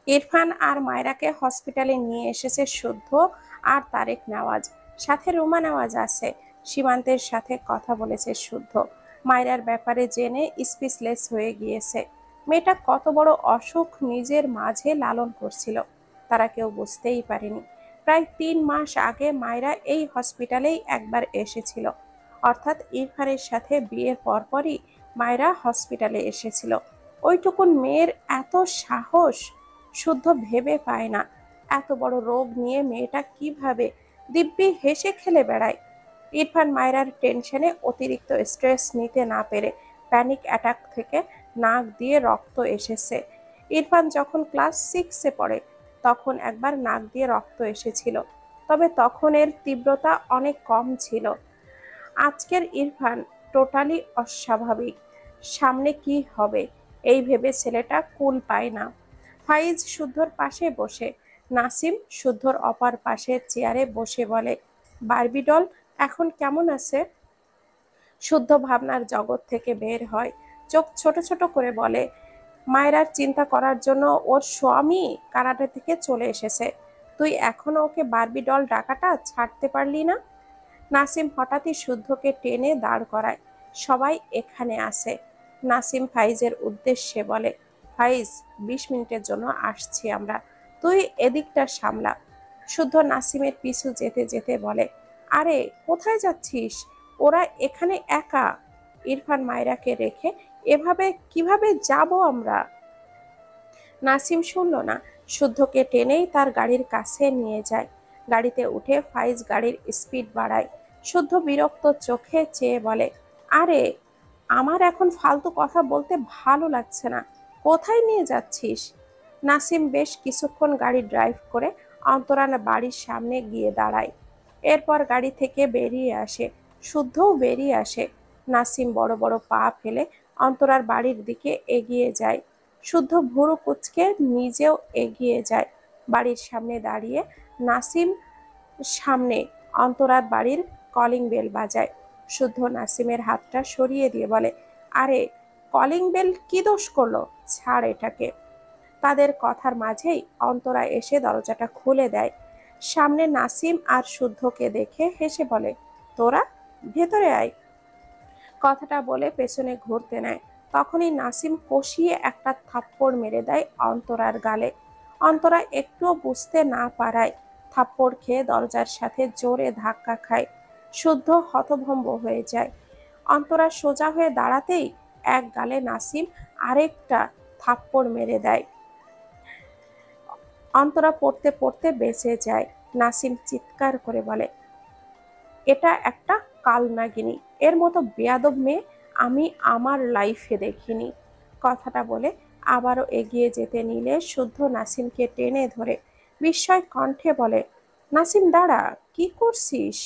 ইরফান আর মায়রাকে হসপিটালে নিয়ে এসেছে শুদ্ধ আর তারেক নেওয়াজ, সাথে রুমা নেওয়াজ আছে। সীমান্তের সাথে কথা বলেছে শুদ্ধ, মায়রার ব্যাপারে জেনে স্পিচলেস হয়ে গিয়েছে। মেয়েটা কত বড় অসুখ নিজের মাঝে লালন করছিল তারা কেউ বুঝতেই পারেনি। প্রায় 3 মাস আগে মায়রা এই হসপিটালেই একবার এসেছিল, অর্থাৎ ইরফানের সাথে বিয়ের পরপরই মায়রা হসপিটালে এসেছিল। ওইটুকুন মেয়ের এত সাহস শুদ্ধ ভেবে পায় না। এত বড় রোগ নিয়ে মেয়েটা কিভাবে দিব্যি হেসে খেলে বেড়ায়। ইরফান মায়রার টেনশনে অতিরিক্ত স্ট্রেস নিতে না পেরে প্যানিক অ্যাটাক থেকে নাক দিয়ে রক্ত এসেছে। ইরফান যখন ক্লাস 6-এ পড়ে তখন একবার নাক দিয়ে রক্ত এসেছিল, তবে তখন এর তীব্রতা অনেক কম ছিল। আজকের ইরফান টোটালি অস্বাভাবিক। সামনে কি হবে এই ভেবে ছেলেটা কুল পায় না। ফাইজ শুদ্ধর পাশে বসে, নাসিম শুদ্ধর অপার পাশের চেয়ারে বসে বলে, বারবি ডল এখন কেমন আছে? শুদ্ধ ভাবনার জগৎ থেকে বের হয়, চোখ ছোট ছোট করে বলে, মায়রার চিন্তা করার জন্য ওর স্বামী কানাডা থেকে চলে এসেছে। তুই এখনো ওকে বারবি ডল ডাকাটা ছাড়তে পারলি না? নাসিম হঠাৎই শুদ্ধকে টেনে দাঁড় করায়, সবাই এখানে আসে। নাসিম ফাইজের উদ্দেশ্যে বলে, ফাইজ 20 মিনিটের জন্য আসছি আমরা, তুই এদিকটা সামলা। শুদ্ধ নাসিমের পিছু যেতে যেতে বলে, আরে কোথায় যাচ্ছিস? ওরা এখানে একা। ইরফান মায়রাকে রেখে এভাবে কিভাবে যাব আমরা? নাসিম শুনল না, শুদ্ধকে টেনেই তার গাড়ির কাছে নিয়ে যায়। গাড়িতে উঠে ফাইজ গাড়ির স্পিড বাড়ায়। শুদ্ধ বিরক্ত চোখে চেয়ে বলে, আরে আমার এখন ফালতু কথা বলতে ভালো লাগছে না, কোথায় নিয়ে যাচ্ছিস? নাসিম বেশ কিছুক্ষণ গাড়ি ড্রাইভ করে অন্তরার বাড়ির সামনে গিয়ে দাঁড়ায়। এরপর গাড়ি থেকে বেরিয়ে আসে, শুদ্ধও বেরিয়ে আসে। নাসিম বড় বড় পা ফেলে অন্তরার বাড়ির দিকে এগিয়ে যায়। শুদ্ধ ভুরু কুঁচকে নিজেও এগিয়ে যায়। বাড়ির সামনে দাঁড়িয়ে নাসিম সামনে অন্তরার বাড়ির কলিং বেল বাজায়। শুদ্ধ নাসিমের হাতটা সরিয়ে দিয়ে বলে, আরে কলিং বেল কি দোষ করলো, ছাড় এটাকে। তাদের কথার মাঝেই অন্তরা এসে দরজাটা খুলে দেয়। সামনে নাসিম আর শুদ্ধকে দেখে হেসে বলে, তোরা ভেতরে আয়। কথাটা বলে পেছনে ঘুরতে নেয়, তখনই নাসিম কষিয়ে একটা থাপ্পড় মেরে দেয় অন্তরার গালে। অন্তরা একটুও বুঝতে না পারায় থাপ্পড় খেয়ে দরজার সাথে জোরে ধাক্কা খায়। শুদ্ধ হতভম্ব হয়ে যায়। অন্তরা সোজা হয়ে দাঁড়াতেই এক গালে নাসিম আরেকটা থাপ্পড় মেরে দেয়। অন্তরা পড়তে পড়তে বেঁচে যায়। নাসিম চিৎকার করে বলে, এটা একটা কালনাগিনী, এর মতো বেয়াদব মেয়ে আমি আমার লাইফে দেখিনি। কথাটা বলে আবারও এগিয়ে যেতে নিলে শুদ্ধ নাসিমকে টেনে ধরে বিস্ময় কণ্ঠে বলে, নাসিম দাঁড়া, কি করছিস?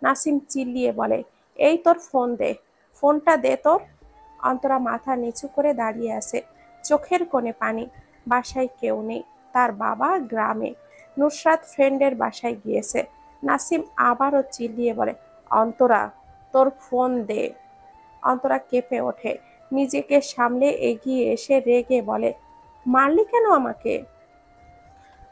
নাসিম চিল্লিয়ে বলে, এই তোর ফোন দে, ফোনটা দে তোর। অন্তরা মাথা নিচু করে দাঁড়িয়ে আছে, চোখের কোণে পানি। বাসায় কেউ নেই, তার বাবা গ্রামে, নুসরাত ফ্রেন্ডের বাসায় গিয়েছে। নাসিম আবারও চিল্লিয়ে বলে, অন্তরা তোর ফোন দে। অন্তরা কেঁপে ওঠে, নিজেকে সামলে এগিয়ে এসে রেগে বলে, মারলি কেন আমাকে?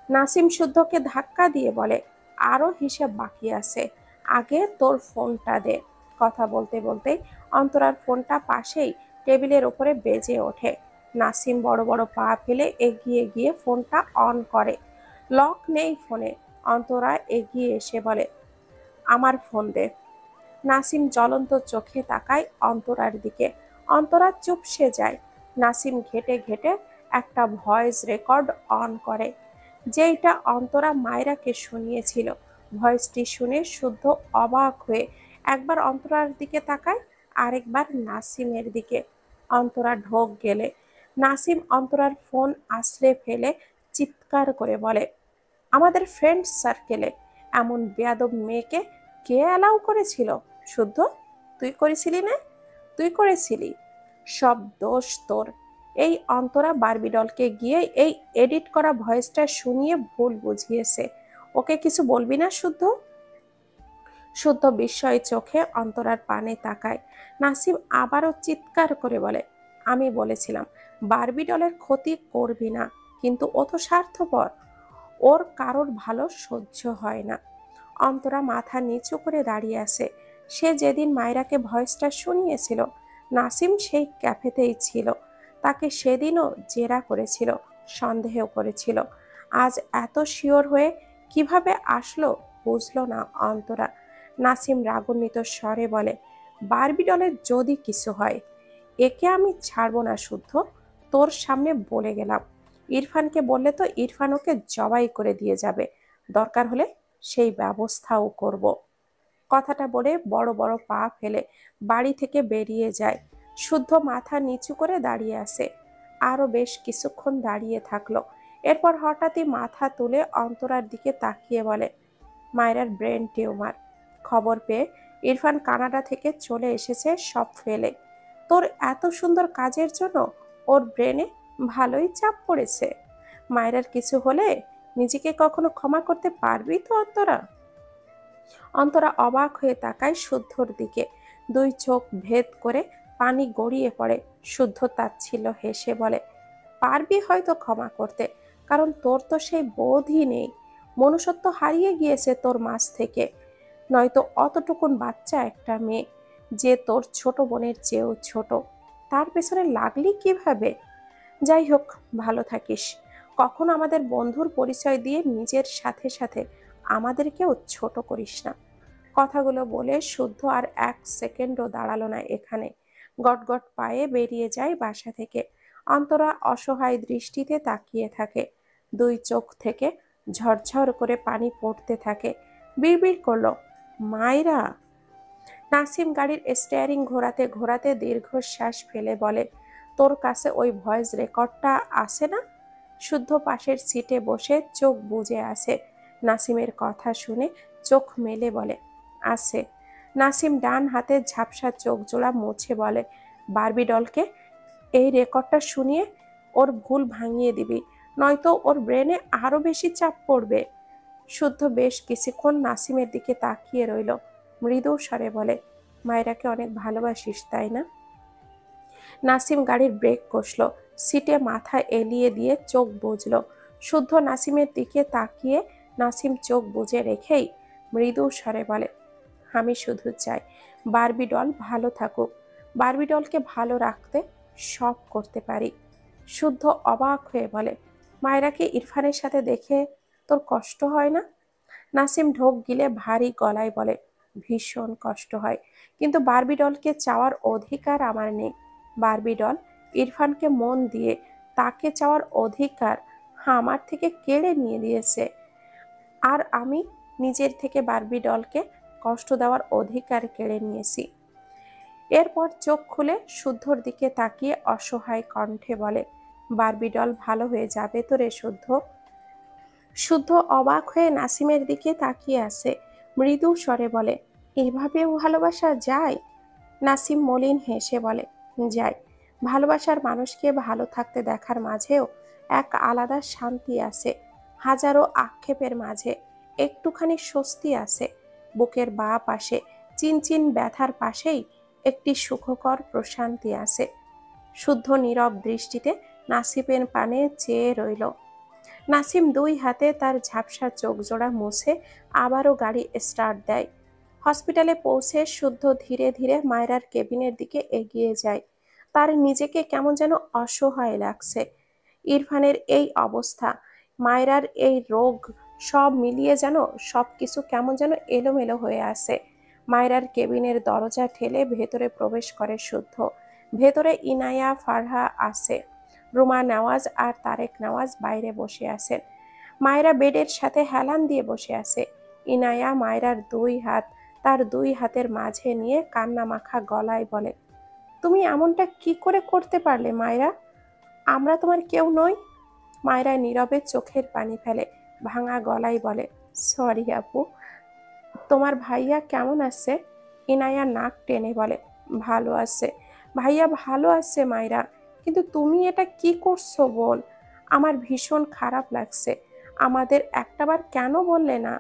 নাসিম শুদ্ধকে ধাক্কা দিয়ে বলে, আরো হিসাব বাকি আছে, আগে তোর ফোনটা দে। কথা বলতে বলতেই অন্তরার ফোনটা পাশেই টেবিলের ওপরে বেজে ওঠে। নাসিম বড় বড় পা ফেলে এগিয়ে গিয়ে ফোনটা অন করে। লক নেই ফোনে। অন্তরা এগিয়ে এসে বলে, আমার ফোন দে। নাসিম জ্বলন্ত চোখে তাকায় অন্তরার দিকে। অন্তরা চুপসে যায়। নাসিম ঘেটে ঘেটে একটা ভয়েস রেকর্ড অন করে, যেইটা অন্তরা মায়রাকে শুনিয়েছিল। ভয়েসটি শুনে শুদ্ধ অবাক হয়ে একবার অন্তরার দিকে তাকায়, আরেকবার নাসিমের দিকে। অন্তরা ঢোক গেলে নাসিম অন্তরার ফোন আছড়ে ফেলে চিৎকার করে বলে, আমাদের ফ্রেন্ড সার্কেলে এমন বেয়াদব মেয়েকে কে অ্যালাউ করেছিল? শুদ্ধ, তুই করেছিলি না? তুই করেছিলি, সব দোষ তোর। এই অন্তরা বারবিডলকে গিয়ে এই এডিট করা ভয়েসটা শুনিয়ে ভুল বুঝিয়েছে, ওকে কিছু বলবি না শুদ্ধ? শুদ্ধ বিস্ময় চোখে অন্তরার পানে তাকায়। নাসিম আবারও চিৎকার করে বলে, আমি বলেছিলাম বারবি ডলের ক্ষতি করবি না, কিন্তু ও তো স্বার্থপর, ওর কারোর ভালো সহ্য হয় না। অন্তরা মাথা নিচু করে দাঁড়িয়ে আছে। সে যেদিন মায়রাকে ভয়েসটা শুনিয়েছিল, নাসিম সেই ক্যাফেতেই ছিল। তাকে সেদিনও জেরা করেছিল, সন্দেহ করেছিল। আজ এত শিওর হয়ে কিভাবে আসলো বুঝলো না অন্তরা। নাসিম রাগান্বিত স্বরে বলে, বারবি ডলের যদি কিছু হয়, একে আমি ছাড়বো না শুদ্ধ, তোর সামনে বলে গেলাম। ইরফানকে বললে তো ইরফান ওকে জবাই করে দিয়ে যাবে, দরকার হলে সেই ব্যবস্থাও করব। কথাটা বলে বড় বড় পা ফেলে বাড়ি থেকে বেরিয়ে যায়। শুদ্ধ মাথা নিচু করে দাঁড়িয়ে আছে। আরো বেশ কিছুক্ষণ দাঁড়িয়ে থাকলো। এরপর হঠাৎই মাথা তুলে অন্তরার দিকে তাকিয়ে বলে, মায়েরার ব্রেন টিউমার। খবর পেয়ে ইরফান কানাডা থেকে চলে এসেছে সব ফেলে। তোর এত সুন্দর কাজের জন্য ওর ব্রেনে ভালোই চাপ পড়েছে। মায়েরার কিছু হলে নিজেকে কখনো ক্ষমা করতে পারবি তো অন্তরা? অন্তরা অবাক হয়ে তাকায় শুদ্ধর দিকে। দুই চোখ ভেদ করে পানি গড়িয়ে পড়ে। শুদ্ধ তাচ্ছিল্য হেসে বলে, পারবি হয়তো ক্ষমা করতে, কারণ তোর তো সেই বোধই নেই। মনুষ্যত্ব হারিয়ে গিয়েছে তোর মাঝ থেকে। নয়তো অতটুকুন বাচ্চা একটা মেয়ে, যে তোর ছোট বোনের চেয়েও ছোট, তার পেছনে লাগলি কিভাবে? যাই হোক, ভালো থাকিস। কখনো আমাদের বন্ধুর পরিচয় দিয়ে নিজের সাথে সাথে আমাদেরকেও ছোট করিস না। কথাগুলো বলে শুদ্ধ আর এক সেকেন্ডও দাঁড়ালো না এখানে। গটগট পায়ে বেরিয়ে যায় বাসা থেকে। অন্তরা অসহায় দৃষ্টিতে তাকিয়ে থাকে। দুই চোখ থেকে ঝরঝর করে পানি পড়তে থাকে। বিড়বিড় করলো, মাইরা। নাসিম গাড়ির স্টিয়ারিং ঘোরাতে ঘোরাতে দীর্ঘশ্বাস ফেলে বলে, তোর কাছে ওই ভয়েস রেকর্ডটা আছে না? শুদ্ধ পাশের সিটে বসে চোখ বুজে আছে। নাসিমের কথা শুনে চোখ মেলে বলে, আছে। নাসিম ডান হাতে ঝাপসা চোখ জোড়া মুছে বলে, বারবি ডলকে এই রেকর্ডটা শুনিয়ে ওর ভুল ভাঙিয়ে দিবি, নয়তো ওর ব্রেনে আরো বেশি চাপ পড়বে। শুদ্ধ বেশ কিছুক্ষণ নাসিমের দিকে তাকিয়ে রইল। মৃদু স্বরে বলে, মায়েরাকে অনেক ভালোবাসিস তাই না? নাসিম গাড়ির ব্রেক কষল। সিটে মাথা এলিয়ে দিয়ে চোখ বুজল। শুদ্ধ নাসিমের দিকে তাকিয়ে নাসিম চোখ বুজে রেখেই মৃদু স্বরে বলে, আমি শুধু চাই বারবি ডল ভালো থাকুক। বারবি ডলকে ভালো রাখতে সব করতে পারি। শুদ্ধ অবাক হয়ে বলে, মায়েরাকে ইরফানের সাথে দেখে তোর কষ্ট হয় না? নাসিম ঢোক গিলে ভারী গলায় বলে, ভীষণ কষ্ট হয়, কিন্তু বারবি ডলকে চাওয়ার অধিকার আমার নেই। বারবি ডল ইরফানকে মন দিয়ে তাকে চাওয়ার অধিকার আমার থেকে কেড়ে নিয়ে দিয়েছে, আর আমি নিজের থেকে বারবি ডলকে কষ্ট দেওয়ার অধিকার কেড়ে নিয়েছি। এরপর চোখ খুলে শুদ্ধর দিকে তাকিয়ে অসহায় কণ্ঠে বলে, বারবি ডল ভালো হয়ে যাবে তো রে শুদ্ধ? শুদ্ধ অবাক হয়ে নাসিমের দিকে তাকিয়ে আছে। মৃদু স্বরে বলে, এভাবেও ভালোবাসা যায়? নাসিম মলিন হেসে বলে, যায়। ভালোবাসার মানুষকে ভালো থাকতে দেখার মাঝেও এক আলাদা শান্তি আছে। হাজারো আক্ষেপের মাঝে একটুখানি স্বস্তি আছে। বুকের বাঁ পাশে চিনচিন ব্যথার পাশেই একটি সুখকর প্রশান্তি আছে। শুদ্ধ নীরব দৃষ্টিতে নাসিমের পানে চেয়ে রইল। নাসিম দুই হাতে তার ঝাপসা চোখ জোড়া মুছে আবারও গাড়ি স্টার্ট দেয়। হসপিটালে পৌঁছে শুদ্ধ ধীরে ধীরে মায়রার কেবিনের দিকে এগিয়ে যায়। তার নিজেকে কেমন যেন অসহায় লাগছে। ইরফানের এই অবস্থা, মায়রার এই রোগ, সব মিলিয়ে যেন সবকিছু কেমন যেন এলোমেলো হয়ে আছে। মায়রার কেবিনের দরজা ঠেলে ভেতরে প্রবেশ করে শুদ্ধ। ভেতরে ইনায়া, ফারহা আছে। রুমা নেওয়াজ আর তারেক নেওয়াজ বাইরে বসে আছেন। মায়রা বেডের সাথে হেলান দিয়ে বসে আছে। ইনায়া মায়রার দুই হাত তার দুই হাতের মাঝে নিয়ে কান্না মাখা গলায় বলে, তুমি এমনটা কি করে করতে পারলে মায়রা? আমরা তোমার কেউ নই? মায়রা নীরবে চোখের পানি ফেলে, ভাঙা গলায় বলে, সরি আপু। তোমার ভাইয়া কেমন আছে? ইনায়া নাক টেনে বলে, ভালো আছে। ভাইয়া ভালো আছে মায়রা, কিন্তু তুমি এটা কি করছো বোন? আমার ভীষণ খারাপ লাগছে। আমাদের একটাবার কেন বললে না?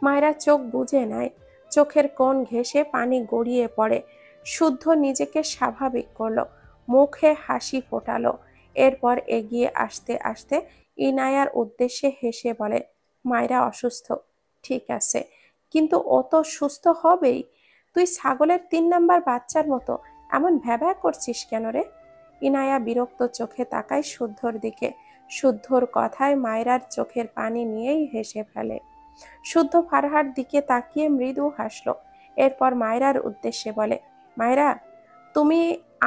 মায়রা চোখ বুজে নেয়। চোখের কোণ ঘেঁষে পানি গড়িয়ে পড়ে। শুদ্ধ নিজেকে স্বাভাবিক করলো, মুখে হাসি ফোটালো। এরপর এগিয়ে আসতে আসতে ইনায়ার উদ্দেশ্যে হেসে বলে, মায়েরা অসুস্থ, ঠিক আছে, কিন্তু ও তো সুস্থ হবেই। তুই ছাগলের 3 নাম্বার বাচ্চার মতো এমন ভ্যাভ্যা করছিস কেন রে? ইনায়া বিরক্ত চোখে তাকায় শুদ্ধর দিকে। শুদ্ধর কথায় মায়রার চোখের পানি নিয়েই হেসে ফেলে। শুদ্ধ ফারহার দিকে তাকিয়ে মৃদু হাসলো। এরপর মায়রার উদ্দেশ্যে বলে, মায়রা, তুমি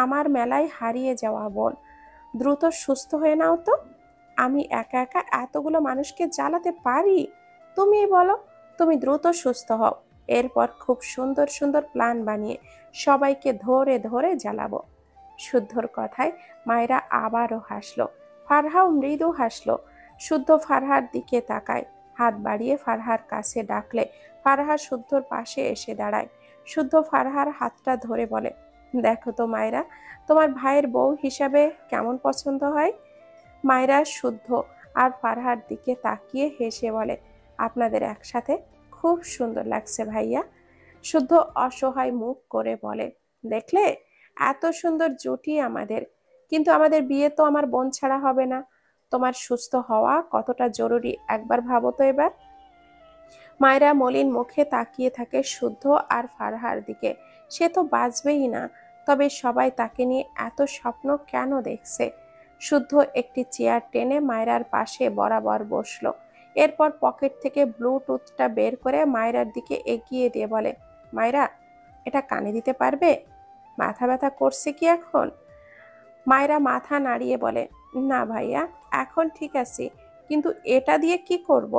আমার মেলায় হারিয়ে যাওয়া বোন, দ্রুত সুস্থ হয়ে নাও তো। আমি একা একা এতগুলো মানুষকে জ্বালাতে পারি? তুমি বলো, তুমি দ্রুত সুস্থ হও, এরপর খুব সুন্দর সুন্দর প্ল্যান বানিয়ে সবাইকে ধরে ধরে জ্বালাবো। শুদ্ধর কথায় মায়েরা আবারও হাসলো। ফারহাও মৃদু হাসলো। শুদ্ধ ফারহার দিকে তাকায়, হাত বাড়িয়ে ফারহার কাছে ডাকলে ফারহা শুদ্ধর পাশে এসে দাঁড়ায়। শুদ্ধ ফারহার হাতটা ধরে বলে, দেখো তো মায়েরা, তোমার ভাইয়ের বউ হিসাবে কেমন পছন্দ হয়? মায়েরা শুদ্ধ আর ফারহার দিকে তাকিয়ে হেসে বলে, আপনাদের একসাথে খুব সুন্দর লাগছে ভাইয়া। শুদ্ধ অসহায় মুখ করে বলে, দেখলে, এত সুন্দর জুটি আমাদের, কিন্তু আমাদের বিয়ে তো আমার বোন ছাড়া হবে না। তোমার সুস্থ হওয়া কতটা জরুরি একবার ভাবো তো এবার। মায়েরা মলিন মুখে তাকিয়ে থাকে শুদ্ধ আর ফারহার দিকে। সে তো বাঁচবেই না, তবে সবাই তাকে নিয়ে এত স্বপ্ন কেন দেখছে? শুদ্ধ একটি চেয়ার টেনে মায়রার পাশে বরাবর বসলো। এরপর পকেট থেকে ব্লুটুথটা বের করে মায়রার দিকে এগিয়ে দিয়ে বলে, মায়রা, এটা কানে দিতে পারবে? মাথা ব্যথা করছে কি এখন? মায়রা মাথা নাড়িয়ে বলে, না ভাইয়া, এখন ঠিক আছে, কিন্তু এটা দিয়ে কি করব?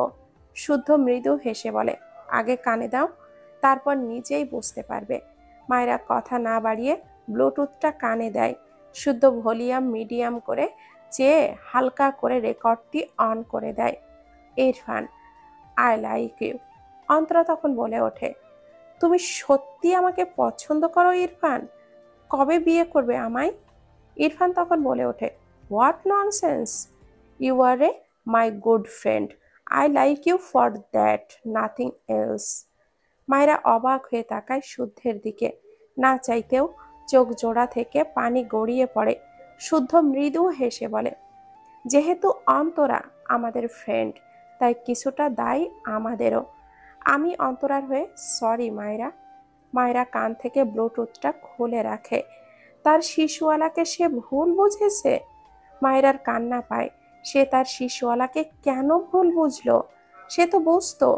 শুদ্ধ মৃদু হেসে বলে, আগে কানে দাও, তারপর নিজেই বুঝতে পারবে। মায়রা কথা না বাড়িয়ে ব্লুটুথটা কানে দেয়। শুদ্ধ ভলিউম মিডিয়াম করে চেয়ে হালকা করে রেকর্ডটি অন করে দেয়। Irfan, I like you. Antara তখন বলে ওঠে, তুমি সত্যি আমাকে পছন্দ করো ইরফান? কবে বিয়ে করবে আমায়? ইরফান তখন বলে ওঠে, what nonsense, you are a my good friend, I like you for that, nothing else. মায়েরা অবাক হয়ে তাকায় শুদ্ধের দিকে। না চাইতেও চোখ জোড়া থেকে পানি গড়িয়ে পড়ে। শুদ্ধ মৃদু হেসে বলে, যেহেতু অন্তরা আমাদের ফ্রেন্ড, তাই কিছুটা দায় আমাদেরও। আমি অন্তরার হয়ে সরি মায়েরা। মায়েরা কান থেকে ব্লুটুথটা খুলে রাখে। তার শিশুওয়ালাকে সে ভুল বুঝেছে। মায়েরার কান্না পায়। সে তার শিশুওয়ালাকে কেন ভুল বুঝলো? সে তো বুঝতো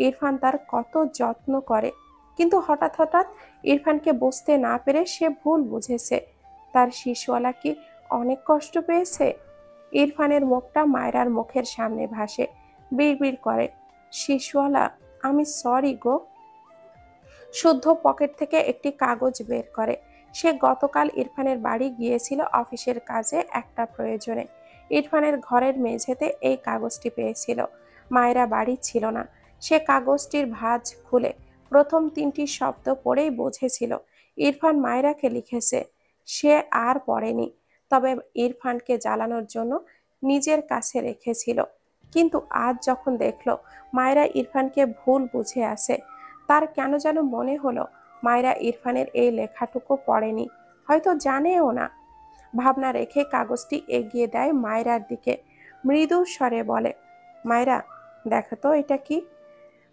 ইরফান তার কত যত্ন করে, কিন্তু হঠাৎ হঠাৎ ইরফানকে বুঝতে না পেরে সে ভুল বুঝেছে। তার শিশুওয়ালা কি অনেক কষ্ট পেয়েছে? ইরফানের মুখটা মায়রার মুখের সামনে ভাসে। বিড়বিড় করে, শিশুওয়ালা, আমি সরি গো। শুদ্ধ পকেট থেকে একটি কাগজ বের করে। সে গতকাল ইরফানের বাড়ি গিয়েছিল অফিসের কাজে একটা প্রয়োজনে। ইরফানের ঘরের মেঝেতে এই কাগজটি পেয়েছিল। মায়েরা বাড়ি ছিল না। সে কাগজটির ভাঁজ খুলে প্রথম 3টি শব্দ পড়েই বুঝেছিল ইরফান মায়েরাকে লিখেছে। সে আর পড়েনি, তবে ইরফানকে জ্বালানোর জন্য নিজের কাছে রেখেছিল। কিন্তু আজ যখন দেখলো মায়েরা ইরফানকে ভুল বুঝে আছে, তার কেন যেন মনে হলো মায়েরা ইরফানের এই লেখাটুকু পড়েনি, হয়তো জানেও না। ভাবনা রেখে কাগজটি এগিয়ে দেয় মায়রার দিকে। মৃদু স্বরে বলে, মায়রা, দেখো তো এটা কি?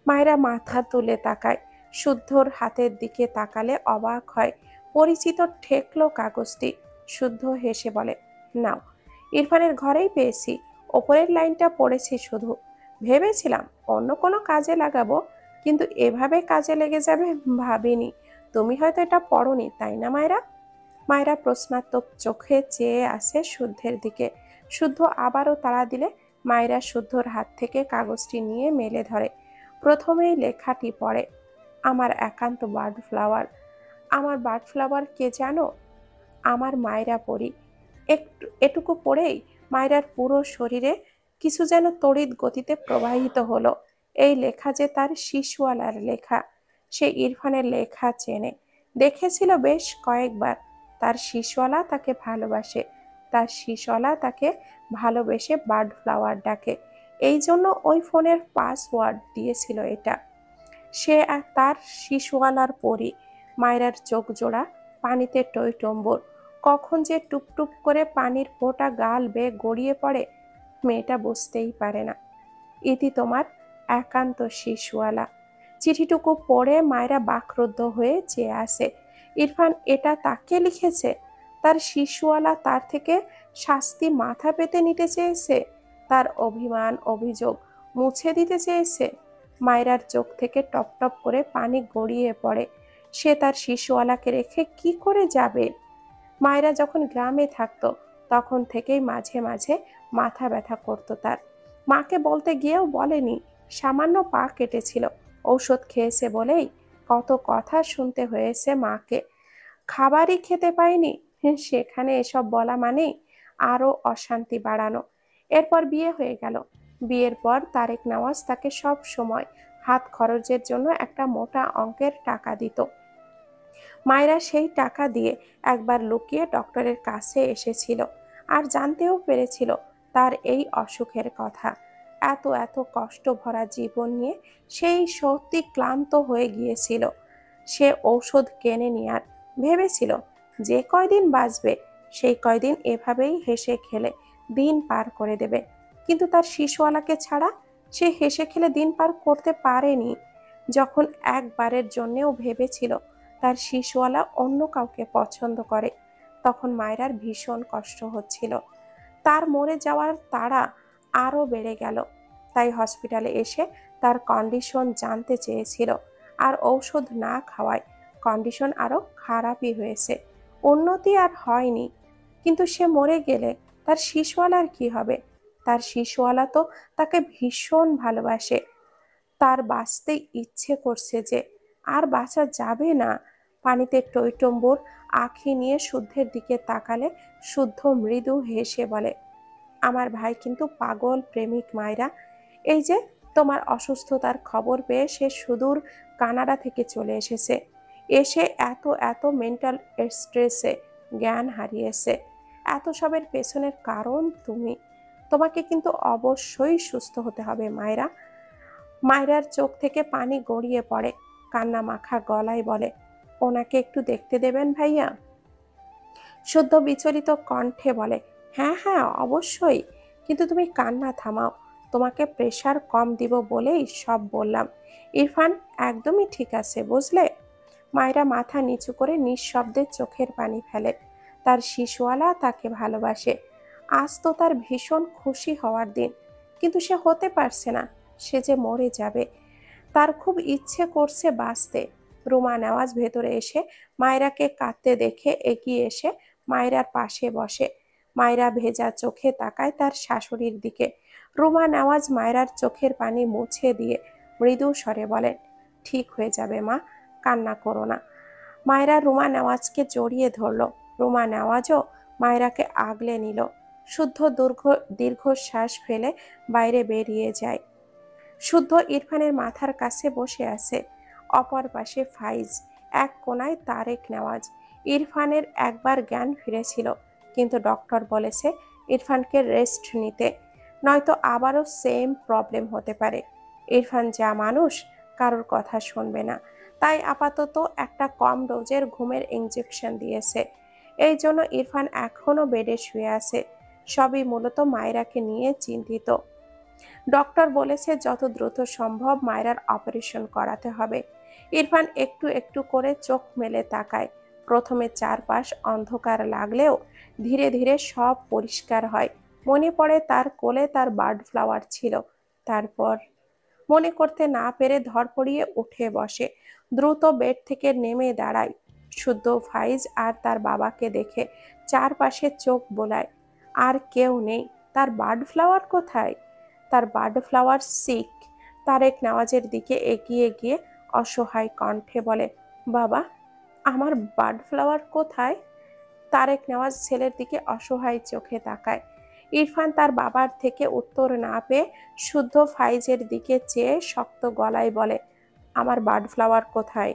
মায়েরা মাথা তুলে তাকায়। শুদ্ধর হাতের দিকে তাকালে অবাক হয়। পরিচিত ঠেকলো কাগজটি। শুদ্ধ হেসে বলে, নাও, ইরফানের ঘরেই পেয়েছি। ওপরের লাইনটা পড়েছি শুধু। ভেবেছিলাম অন্য কোনো কাজে লাগাবো, কিন্তু এভাবে কাজে লেগে যাবে ভাবিনি। তুমি হয়তো এটা পড়োনি, তাই না মায়েরা? মায়েরা প্রশ্নাত্মক চোখে চেয়ে আসে শুদ্ধের দিকে। শুদ্ধ আবারও তাড়া দিলে মায়েরা শুদ্ধর হাত থেকে কাগজটি নিয়ে মেলে ধরে। প্রথমেই লেখাটি পড়ে, আমার একান্ত বার্ড ফ্লাওয়ার। আমার বার্ড ফ্লাওয়ার কে জানো? আমার মায়েরা পড়ি। এটুকু পড়েই মায়েরার পুরো শরীরে কিছু যেন তড়িৎ গতিতে প্রবাহিত হলো। এই লেখা যে তার শিশুওয়ালার লেখা। সে ইরফানের লেখা চেনে, দেখেছিল বেশ কয়েকবার। তার শিশুওয়ালা তাকে ভালোবাসে, তার শিশুওয়ালা তাকে ভালোবেসে বার্ড ফ্লাওয়ার ডাকে। এই জন্য ওই ফোনের পাসওয়ার্ড দিয়েছিল এটা। সে তার শিশুওয়ালার পরী। মায়েরার চোখ জোড়া পানিতে টইটম্বুর। কখন যে টুপটুপ করে পানির ফোঁটা গাল বেয়ে গড়িয়ে পড়ে মেয়েটা বুঝতেই পারে না। ইতি তোমার একান্ত শিশুয়ালা। চিঠিটুকু পড়ে মায়েরা বাকরুদ্ধ হয়ে চেয়ে আসে। ইরফান এটা তাকে লিখেছে? তার শিশুয়ালা তার থেকে শাস্তি মাথা পেতে নিতে চেয়েছে? তার অভিমান অভিযোগ মুছে দিতে চেয়েছে? মায়েরার চোখ থেকে টপ টপ করে পানি গড়িয়ে পড়ে। সে তার শিশুয়ালাকে রেখে কি করে যাবে? মায়েরা যখন গ্রামে থাকতো তখন থেকেই মাঝে মাঝে মাথা ব্যথা করতো তার। মাকে বলতে গিয়েও বলেনি, সামান্য পা কেটেছিল, ঔষধ খেয়েছে বলেই কত কথা শুনতে হয়েছে মাকে। খাবারই খেতে পায়নি, সেখানে এসব বলা মানেই আরো অশান্তি বাড়ানো। এরপর বিয়ে হয়ে গেল। বিয়ের পর তারেক নওয়াজ তাকে সব সময় হাত খরচের জন্য একটা মোটা অঙ্কের টাকা দিত। মায়েরা সেই টাকা দিয়ে একবার লুকিয়ে ডক্টরের কাছে এসেছিল আর জানতেও পেরেছিল তার এই অসুখের কথা। এত এত কষ্ট ভরা জীবন নিয়ে সেই সত্যি ক্লান্ত হয়ে গিয়েছিল। সে ঔষধ কেনে নেয়ার ভেবেছিল যে কয়দিন বাঁচবে সেই কয়দিন এভাবেই হেসে খেলে দিন পার করে দেবে। কিন্তু তার শিশুওয়ালাকে ছাড়া সে হেসে খেলে দিন পার করতে পারেনি। যখন একবারের জন্যেও ভেবেছিল তার শিশুওয়ালা অন্য কাউকে পছন্দ করে, তখন মায়েরার ভীষণ কষ্ট হচ্ছিল। তার মরে যাওয়ার তাড়া আরো বেড়ে গেল। তাই হসপিটালে এসে তার কন্ডিশন জানতে চেয়েছিল, আর ঔষধ না খাওয়ায় কন্ডিশন আরো খারাপই হয়েছে, উন্নতি আর হয়নি। কিন্তু সে মরে গেলে তার শিশুওয়ালার কি হবে? তার শিশুওয়ালা তো তাকে ভীষণ ভালোবাসে। তার বাঁচতে ইচ্ছে করছে যে আর বাঁচা যাবে না। পানিতে টইটম্বুর আঁখি নিয়ে শুদ্ধের দিকে তাকালে শুদ্ধ মৃদু হেসে বলে, আমার ভাই কিন্তু পাগল প্রেমিক মায়েরা। এই যে তোমার অসুস্থতার খবর পেয়ে সে সুদূর কানাডা থেকে চলে এসেছে। এসে এত এত মেন্টাল স্ট্রেসে জ্ঞান হারিয়েছে। এত সবের পেছনের কারণ তুমি। তোমাকে কিন্তু অবশ্যই সুস্থ হতে হবে মায়েরা। মায়রার চোখ থেকে পানি গড়িয়ে পড়ে, কান্না মাখা গলায় বলে, ওনাকে একটু দেখতে দেবেন ভাইয়া? শুদ্ধ বিচলিত কণ্ঠে বলে, হ্যাঁ হ্যাঁ অবশ্যই, কিন্তু তুমি কান্না থামাও। তোমাকে প্রেশার কম দিব বলেই সব বললাম। ইরফান একদমই ঠিক আছে বুঝলে? মায়েরা মাথা নিচু করে নিঃশব্দে চোখের পানি ফেলে। তার শিশুওয়ালা তাকে ভালোবাসে। আজ তো তার ভীষণ খুশি হওয়ার দিন, কিন্তু সে হতে পারছে না। সে যে মরে যাবে। তার খুব ইচ্ছে করছে বাঁচতে। রুমা নেওয়াজ ভেতরে এসে মায়রাকে কাঁদতে দেখে এগিয়ে এসে মায়রার পাশে বসে। মায়রা ভেজা চোখে তাকায় তার শাশুড়ির দিকে। রুমা নেওয়াজ মায়রার চোখের পানি মুছে দিয়ে মৃদু স্বরে বলেন, ঠিক হয়ে যাবে মা, কান্না করো না। মায়রা রুমা নেওয়াজকে জড়িয়ে ধরল। রুমা নেওয়াজও মায়রাকে আগলে নিল। শুদ্ধ দীর্ঘশ্বাস ফেলে বাইরে বেরিয়ে যায়। শুদ্ধ ইরফানের মাথার কাছে বসে আছে। অপর পাশে ফাইজ, এক কোনায় তারেক নেওয়াজ। ইরফানের একবার জ্ঞান ফিরেছিল, কিন্তু ডক্টর বলেছে ইরফানকে রেস্ট নিতে, নয়তো আবারও সেম প্রবলেম হতে পারে। ইরফান যা মানুষ, কারোর কথা শুনবে না। তাই আপাতত একটা কম ডোজের ঘুমের ইঞ্জেকশন দিয়েছে। এই জন্য ইরফান এখনো বেডে শুয়ে আছে। সবই মূলত মায়রাকে নিয়ে চিন্তিত। ডক্টর বলেছে যত দ্রুত সম্ভব মায়রার অপারেশন করাতে হবে। ইরফান একটু একটু করে চোখ মেলে তাকায়। প্রথমে চারপাশ অন্ধকার লাগলেও ধীরে ধীরে সব পরিষ্কার হয়। মনে পড়ে তার কোলে তার বার্ড ফ্লাওয়ার ছিল। তারপর মনে করতে না পেরে ধড়পড়িয়ে উঠে বসে। দ্রুত বেড থেকে নেমে দাঁড়ায়। শুদ্ধ ফাইজ আর তার বাবাকে দেখে চারপাশে চোখ বোলায়। আর কেউ নেই। তার বার্ড ফ্লাওয়ার কোথায়? তার বার্ড ফ্লাওয়ার সিক। তারেক নেওয়াজের দিকে এগিয়ে গিয়ে অসহায় কণ্ঠে বলে, বাবা, আমার বার্ড ফ্লাওয়ার কোথায়? তারেক নেওয়াজ ছেলের দিকে অসহায় চোখে তাকায়। ইরফান তার বাবার থেকে উত্তর না পেয়ে শুদ্ধ ফাইজের দিকে চেয়ে শক্ত গলায় বলে, আমার বার্ড ফ্লাওয়ার কোথায়?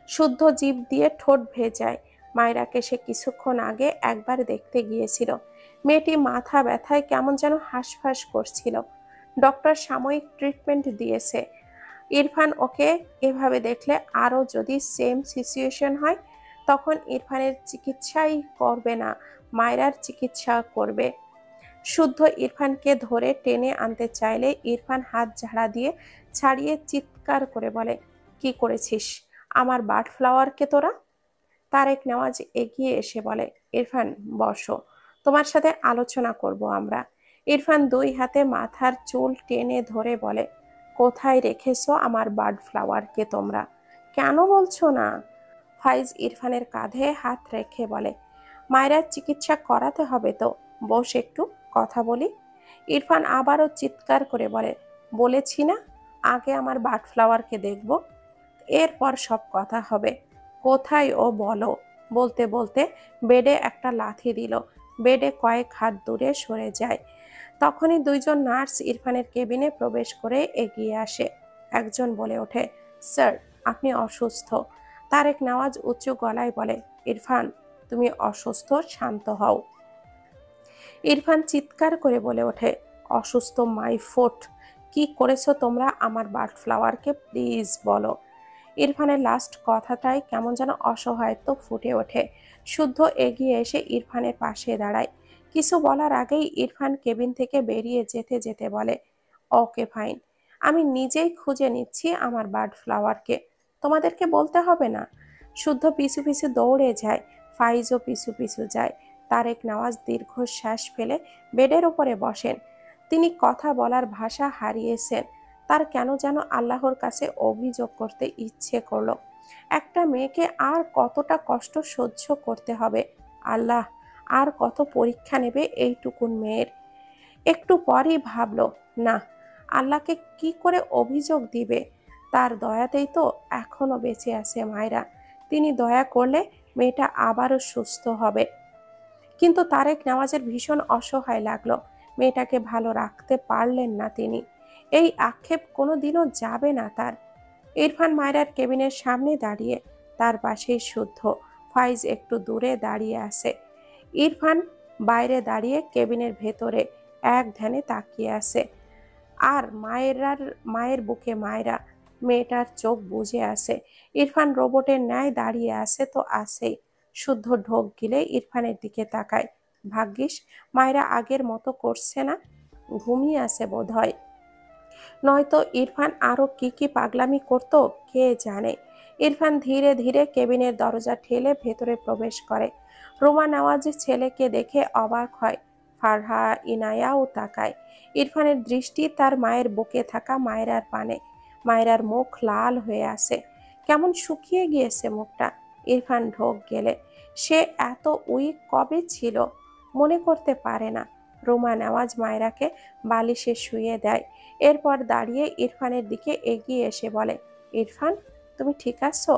শুদ্ধ জিভ দিয়ে ঠোঁট ভেজায়। মায়রাকে সে কিছুক্ষণ আগে একবার দেখতে গিয়েছিল। মেয়েটি মাথা ব্যথায় কেমন যেন হাঁসফাঁস করছিল। ডক্টর সাময়িক ট্রিটমেন্ট দিয়েছে। ইরফান ওকে এভাবে দেখলে আরও যদি সেম সিচুয়েশন হয় তখন ইরফানের চিকিৎসাই করবে না, মায়রার চিকিৎসা করবে। শুদ্ধ ইরফানকে ধরে টেনে আনতে চাইলে ইরফান হাত ঝাড়া দিয়ে ছাড়িয়ে চিৎকার করে বলে, কি করেছিস আমার বার্ড ফ্লাওয়ারকে তোরা? তারেক নেওয়াজ এগিয়ে এসে বলে, ইরফান বসো, তোমার সাথে আলোচনা করব আমরা। ইরফান দুই হাতে মাথার চুল টেনে ধরে বলে, কোথায় রেখেছো আমার বার্ড ফ্লাওয়ারকে তোমরা? কেন বলছো না? ফাইজ ইরফানের কাঁধে হাত রেখে বলে, মায়েরার চিকিৎসা করাতে হবে তো, বস একটু কথা বলি। ইরফান আবারও চিৎকার করে বলে, বলেছি না আগে আমার বার্ড ফ্লাওয়ারকে দেখব, এরপর সব কথা হবে। কোথায় ও বলো? বলতে বলতে বেডে একটা লাথি দিল। বেডে কয়েক হাত দূরে সরে যায়। তখনই দুইজন নার্স ইরফানের কেবিনে প্রবেশ করে এগিয়ে আসে। একজন বলে ওঠে, স্যার আপনি অসুস্থ। তারেক নেওয়াজ উঁচু গলায় বলে, ইরফান তুমি অসুস্থ, শান্ত হও। ইরফান চিৎকার করে বলে ওঠে, অসুস্থ মাই ফুট, কি করেছো তোমরা আমার বার্ড ফ্লাওয়ারকে, প্লিজ বলো। ইরফানের লাস্ট কথাটাই কেমন যেন অসহায়ত্ব ফুটে ওঠে। শুদ্ধ এগিয়ে এসে ইরফানের পাশে দাঁড়ায়। কিছু বলার আগেই ইরফান কেবিন থেকে বেরিয়ে যেতে যেতে বলে, ওকে ফাইন, আমি নিজেই খুঁজে নিচ্ছি আমার বার্ড ফ্লাওয়ারকে, তোমাদেরকে বলতে হবে না। শুদ্ধ পিছু পিছু দৌড়ে যায়, ফাইজও পিছু পিছু যায়। তারেক নেওয়াজ দীর্ঘশ্বাস ফেলে বেডের উপরে বসেন। তিনি কথা বলার ভাষা হারিয়েছেন। তার কেন যেন আল্লাহর কাছে অভিযোগ করতে ইচ্ছে করলো। একটা মেয়েকে আর কতটা কষ্ট সহ্য করতে হবে? আল্লাহ, আর কত পরীক্ষা নেবে এইটুকুন মেয়ের? একটু পরই ভাবলো, না, আল্লাহকে কি করে অভিযোগ দিবে? তার দয়াতেই তো এখনো বেঁচে আছে মায়েরা। তিনি দয়া করলে মেয়েটা আবারও সুস্থ হবে। কিন্তু তারেক নেওয়াজের ভীষণ অসহায় লাগলো। মেয়েটাকে ভালো রাখতে পারলেন না তিনি। এই আক্ষেপ কোনোদিনও যাবে না তার। ইরফান মায়রার কেবিনের সামনে দাঁড়িয়ে, তার পাশেই শুদ্ধ। ফাইজ একটু দূরে দাঁড়িয়ে আছে। ইরফান বাইরে দাঁড়িয়ে কেবিনের ভেতরে এক ধ্যানে তাকিয়ে আছে। আর মায়ের বুকে মায়রা, মেয়েটার চোখ বুজে আছে। ইরফান রোবটের ন্যায় দাঁড়িয়ে আছে তো আছেই। শুদ্ধ ঢোক গিলে ইরফানের দিকে তাকায়। ভাগ্যিস মায়েরা আগের মতো করছে না, ঘুমিয়ে আছে বোধহয়। নয়তো ইরফান আরো কি কি পাগলামি করত কে জানে। ইরফান ধীরে ধীরে কেবিনের দরজা ঠেলে ভেতরে প্রবেশ করে। রুমা নেওয়াজের ছেলেকে দেখে অবাক হয়। ফারহা, ইনায়াও তাকায়। ইরফানের দৃষ্টি তার মায়ের বুকে থাকা মায়রার পানে। মায়রার মুখ লাল হয়ে আছে, কেমন শুকিয়ে গিয়েছে মুখটা। ইরফান ঢোক গেলে সে এত উইক কবে ছিল মনে করতে পারে না। রুমা নেওয়াজ মায়রাকে বালিশে শুয়ে দেয়। এরপর দাঁড়িয়ে ইরফানের দিকে এগিয়ে এসে বলে, ইরফান তুমি ঠিক আছো?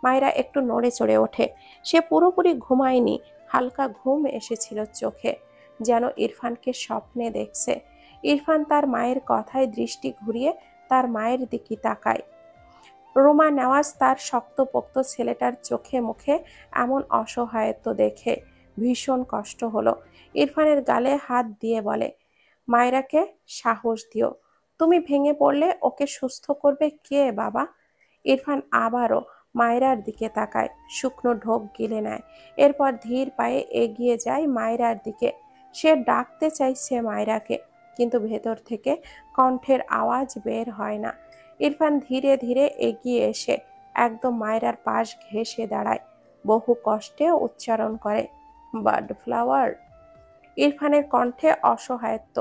মায়রা একটু নড়ে চড়ে ওঠে। সে পুরোপুরি ঘুমায়নি, হালকা ঘুম এসেছিল চোখে, যেন ইরফানকে স্বপ্নে দেখছে। ইরফান তার মায়ের কথায় দৃষ্টি ঘুরিয়ে তার মায়ের দিকে তাকায়। রুমা নেওয়াজ তার শক্তপোক্ত ছেলেটার চোখে মুখে এমন অসহায়ত্ব দেখে ভীষণ কষ্ট হলো। ইরফানের গালে হাত দিয়ে বলে, মায়রাকে সাহস দিও, তুমি ভেঙে পড়লে ওকে সুস্থ করবে কে বাবা? ইরফান আবারও মায়রার দিকে তাকায়, শুকনো ঢোক গিলে নেয়। এরপর ধীর পায়ে এগিয়ে যায় মায়রার দিকে। সে ডাকতে চাইছে মায়রাকে, কিন্তু ভেতর থেকে কণ্ঠের আওয়াজ বের হয় না। ইরফান ধীরে ধীরে এগিয়ে এসে একদম মায়রার পাশ ঘেঁষে দাঁড়ায়। বহু কষ্টে উচ্চারণ করে, বার্ড ফ্লাওয়ার। ইরফানের কণ্ঠে অসহায়ত্ব।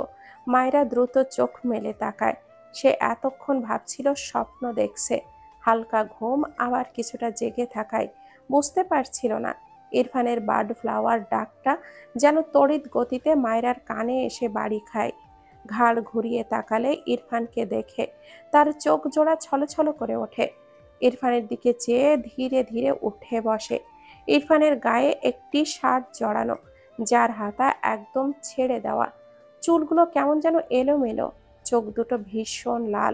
মায়রা দ্রুত চোখ মেলে তাকায়। সে এতক্ষণ ভাবছিল স্বপ্ন দেখছে। হালকা ঘুম আবার কিছুটা জেগে থাকায় বুঝতে পারছিল না। ইরফানের বার্ড ফ্লাওয়ার ডাকটা যেন তড়িৎ গতিতে মায়রার কানে এসে বাড়ি খায়। ঘাড় ঘুরিয়ে তাকালে ইরফানকে দেখে তার চোখ জোড়া ছলছল করে ওঠে। ইরফানের দিকে চেয়ে ধীরে ধীরে উঠে বসে। ইরফানের গায়ে একটি শার্ট জড়ানো, যার হাতা একদম ছেড়ে দেওয়া। চুলগুলো কেমন যেন এলোমেলো, চোখ দুটো ভীষণ লাল।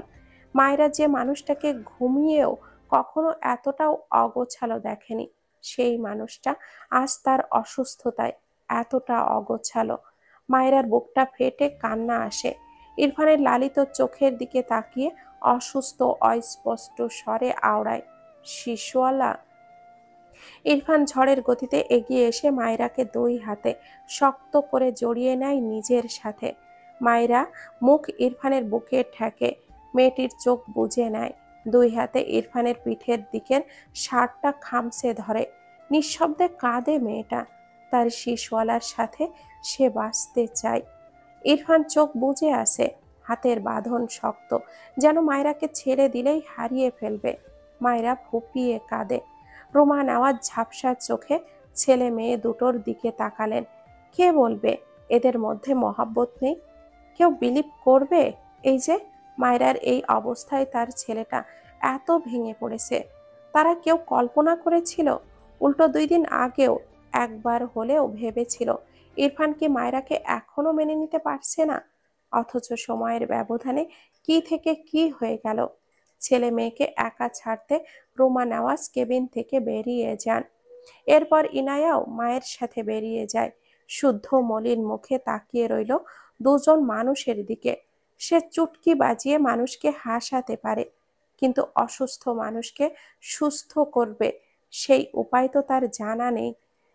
মায়েরা যে মানুষটাকে ঘুমিয়েও কখনো এতটাও অগোছালো দেখেনি, সেই মানুষটা আজ তার অসুস্থতায় এতটা অগোছালো। মায়েরার বুকটা ফেটে কান্না আসে। ইরফানের লালিত চোখের দিকে তাকিয়ে অসুস্থ অস্পষ্ট স্বরে আওড়ায়, শিশুয়ালা। ইরফান ঝড়ের গতিতে এগিয়ে এসে মায়রাকে দুই হাতে শক্ত করে জড়িয়ে নেয় নিজের সাথে। মায়রা মুখ ইরফানের বুকে ঠেকে মেয়েটির চোখ বুজে নেয়। দুই হাতে ইরফানের পিঠের দিকের শার্টটা খামচে ধরে। নিঃশব্দে কাঁদে মেয়েটা। তার শিশওয়ালার সাথে সে বাঁচতে চায়। ইরফান চোখ বুজে আসে, হাতের বাঁধন শক্ত, যেন মায়রাকে ছেড়ে দিলেই হারিয়ে ফেলবে। মায়রা ফুপিয়ে কাঁদে। রোমা নেওয়াজ ঝাপসা চোখে ছেলে মেয়ে দুটোর দিকে তাকালেন। কে বলবে এদের মধ্যে মহাব্বত নেই? কেউ বিলিভ করবে এই যে মায়রার এই অবস্থায় তার ছেলেটা এত ভেঙে পড়েছে? তারা কেউ কল্পনা করেছিল? উল্টো 2 দিন আগেও একবার হলেও ভেবেছিল ইরফান কি মায়রাকে এখনো মেনে নিতে পারছে না? অথচ সময়ের ব্যবধানে কি থেকে কি হয়ে গেল। ছেলে মেয়েকে একা ছাড়তে রোমা নেওয়াজ কেবিন থেকে বেরিয়ে যান। এরপর ইনায়াও মায়ের সাথে বেরিয়ে যায়। শুদ্ধ মলিন মুখে তাকিয়ে রইল দুজন মানুষের দিকে। সে চুটকি বাজিয়ে মানুষকে হাসাতে পারে, কিন্তু অসুস্থ মানুষকে সুস্থ করবে সেই উপায় তো তার জানা নেই।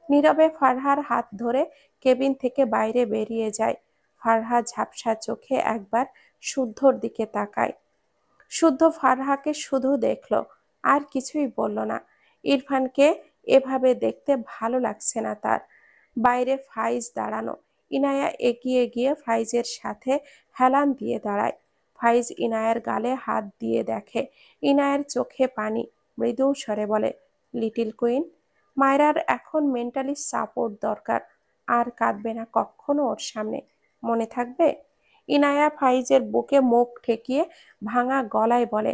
নীরবে ফারহার হাত ধরে কেবিন থেকে বাইরে বেরিয়ে যায়। ফারহা ঝাপসা চোখে একবার শুদ্ধর দিকে তাকায়। শুদ্ধ ফারহাকে শুধু দেখল, আর কিছুই বলল না। ইরফানকে এভাবে দেখতে ভালো লাগছে না তার। বাইরে ফাইজ দাঁড়ানো। ইনায়া এগিয়ে গিয়ে ফাইজের সাথে হেলান দিয়ে দাঁড়ায়। ফাইজ ইনায়ার গালে হাত দিয়ে দেখে। ইনায়ার চোখে পানি, মৃদু স্বরে বলে, লিটিল কুইন, মায়রার এখন মেন্টালি সাপোর্ট দরকার। আর কাঁদবে না কখনো ওর সামনে, মনে থাকবে? ইনায়া ফাইজের বুকে মুখ ঠেকিয়ে ভাঙা গলায় বলে,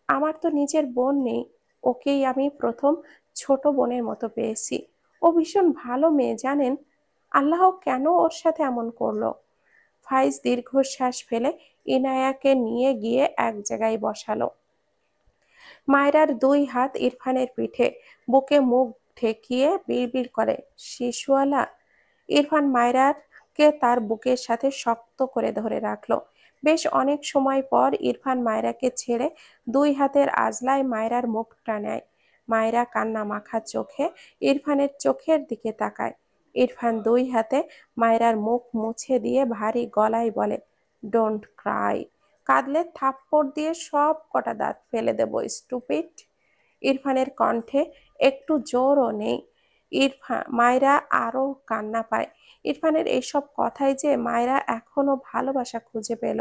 আমার তো নিজের বোন নেই, ওকেই আমি প্রথম ছোট বোনের মতো পেয়েছি। ও ভীষণ ভালো মেয়ে জানেন। আল্লাহ কেন ওর সাথে এমন করলো? ফাইজ দীর্ঘশ্বাস ফেলে ইনায়াকে নিয়ে গিয়ে এক জায়গায় বসালো। মায়রার 2 হাত ইরফানের পিঠে, বুকে মুখ ঠেকিয়ে বিড়বিড় করে, শিশুয়ালা। ইরফান মায়রাকে তার বুকের সাথে শক্ত করে ধরে রাখলো। বেশ অনেক সময় পর ইরফান মায়রাকে ছেড়ে 2 হাতের আজলায় মায়রার মুখটা নেয়। মায়রা কান্না মাখা চোখে ইরফানের চোখের দিকে তাকায়। ইরফান 2 হাতে মায়রার মুখ মুছে দিয়ে ভারী গলায় বলে, ডোন্ট ক্রাই। কাঁদলে থাপ্পড় দিয়ে সব কটা দাঁত ফেলে দেবো, স্টুপিড। ইরফানের কণ্ঠে একটু জোরও নেই। মায়রা আরো কান্না পায়। ইরফানের এইসব কথায় যে মায়রা এখনো ভালোবাসা খুঁজে পেল।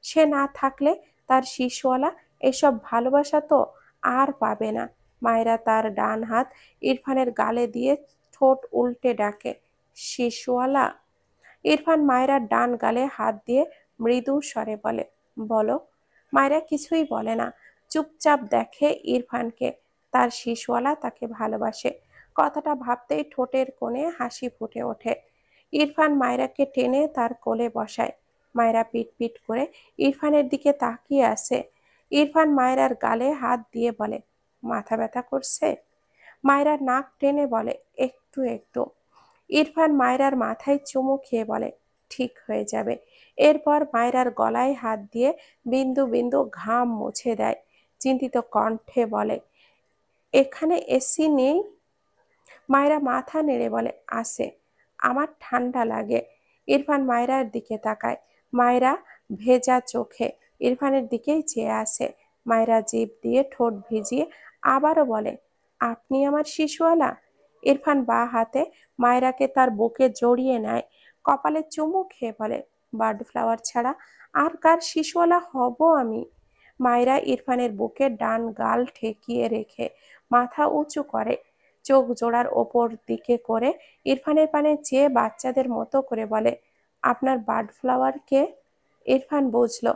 সে না থাকলে তার শিশুওয়ালা এসব ভালোবাসা তো আর পাবে না। মায়রা তার ডান হাত ইরফানের গালে দিয়ে ঠোঁট উল্টে ডাকে, শিশুওয়ালা। ইরফান মায়রার ডান গালে হাত দিয়ে মৃদু স্বরে বলে, বলো। মায়রা কিছুই বলে না, চুপচাপ দেখে ইরফানকে। তার শিশুওয়ালা তাকে ভালোবাসে, কথাটা ভাবতেই ঠোঁটের কোণে হাসি ফুটে ওঠে। ইরফান মায়রাকে টেনে তার কোলে বসায়। মায়রা পিট পিট করে ইরফানের দিকে তাকিয়ে আছে। ইরফান মায়রার গালে হাত দিয়ে বলে, মাথা ব্যথা করছে? মায়রা নাক টেনে বলে, একটু একটু। ইরফান মায়রার মাথায় চুমু খেয়ে বলে, ঠিক হয়ে যাবে। এরপর মায়রার গলায় হাত দিয়ে বিন্দু বিন্দু ঘাম মুছে দেয়। চিন্তিত কণ্ঠে বলে, এখানে এসি নেই? মায়রা মাথা নেড়ে বলে, আছে, আমার ঠান্ডা লাগে। ইরফান মায়রার দিকে তাকায়। মায়রা ভেজা চোখে ইরফানের দিকেই চেয়ে আসে। মায়রা জিভ দিয়ে ঠোঁট ভিজিয়ে আবারও বলে, আপনি আমার শিশুওয়ালা? ইরফান বাঁ হাতে মায়রাকে তার বুকে জড়িয়ে নেয়, কপালে চুমু খেয়ে বলে, বার্ড ফ্লাওয়ার ছাড়া আর কার শিশুওয়ালা হব আমি? মায়রা ইরফানের বুকে ডান গাল ঠেকিয়ে রেখে মাথা উঁচু করে, চোখ জোড়ার ওপর দিকে করে ইরফানের পানে চেয়ে বাচ্চাদের মতো করে বলে, আপনার বার্ড ফ্লাওয়ার কে? ইরফান বুঝলো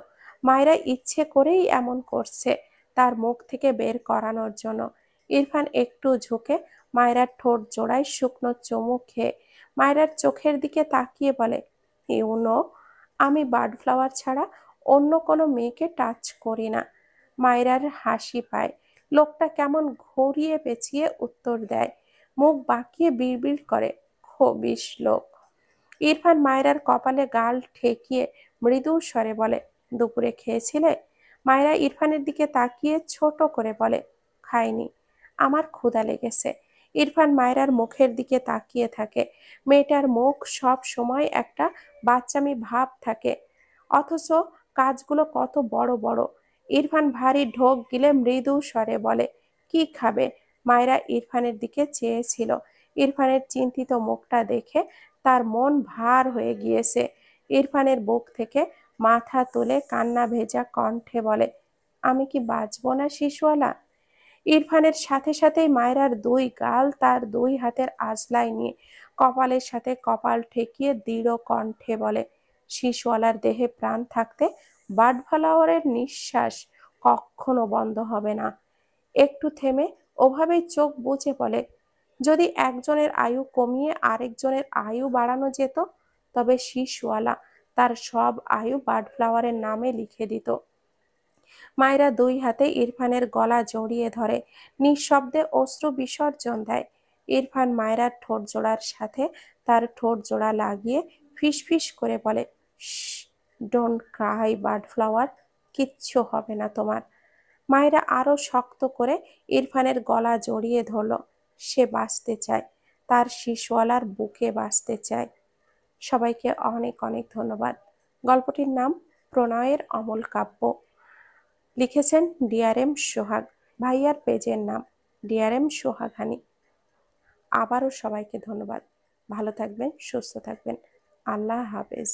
মায়রা ইচ্ছে করেই এমন করছে, তার মুখ থেকে বের করানোর জন্য। ইরফান একটু ঝুঁকে মায়রার ঠোঁট জোড়ায় শুকনো চুমু খেয়ে মায়রার চোখের দিকে তাকিয়ে বলে, ইউনো, আমি বার্ড ফ্লাওয়ার ছাড়া অন্য কোনো মেয়েকে টাচ করি না। মায়রার হাসি পায়। লোকটা কেমন ঘুরিয়ে পেঁচিয়ে উত্তর দেয়, মুখ বাঁকিয়ে বিড়বিড় করে, খবিশ লোক। ইরফান মায়রার কপালে গাল ঠেকিয়ে মৃদু স্বরে বলে, দুপুরে খেয়েছিলে? মায়রা ইরফানের দিকে তাকিয়ে ছোট করে বলে, খাইনি, আমার ক্ষুধা লেগেছে। ইরফান মায়রার মুখের দিকে তাকিয়ে থাকে। মেয়েটার মুখ সব সময় একটা বাচ্চামি ভাব থাকে, অথচ কাজগুলো কত বড় বড়। ইরফান ভারী ঢোক গিলে মৃদু স্বরে বলে, কি খাবে? মায়রা ইরফানের দিকে চেয়েছিল। ইরফানের চিন্তিত মুখটা দেখে তার মন ভার হয়ে গিয়েছে। ইরফানের বুক থেকে মাথা তুলে কান্না ভেজা কণ্ঠে বলে, আমি কি বাঁচবো না শিশুয়ালা? ইরফানের সাথে সাথেই মায়রার দুই গাল তার দুই হাতের আঁচলায় নিয়ে কপালের সাথে কপাল ঠেকিয়ে দৃঢ় কণ্ঠে বলে, শিশুয়ালার দেহে প্রাণ থাকতে বার্ডফ্লাওয়ারের নিঃশ্বাস কখনো বন্ধ হবে না। একটু থেমে ওভাবেই চোখ বুজে বলে, যদি একজনের আয়ু কমিয়ে আরেকজনের আয়ু বাড়ানো যেত, তবে শিশুয়ালা তার সব আয়ু বার্ডফ্লাওয়ারের নামে লিখে দিত। মায়েরা দুই হাতে ইরফানের গলা জড়িয়ে ধরে, নিঃশব্দে অশ্রু বিসর্জন দেয়। ইরফান মায়েরার ঠোঁট জোড়ার সাথে তার ঠোঁট জোড়া লাগিয়ে ফিসফিস করে বলে, ডোন্ট ক্রাই বার্ডফ্লাওয়ার, কিচ্ছু হবে না তোমার। মায়েরা আরো শক্ত করে ইরফানের গলা জড়িয়ে ধরল। সে বাঁচতে চায়, তার শিশুয়ালার বুকে বাঁচতে চায়। সবাইকে অনেক অনেক ধন্যবাদ। গল্পটির নাম প্রণয়ের অমল কাব্য। লিখেছেন ডিআরএম সোহাগ। ভাইয়ার পেজের নাম ডিআরএম সোহাগানি। আবারও সবাইকে ধন্যবাদ। ভালো থাকবেন, সুস্থ থাকবেন। আল্লাহ হাফেজ।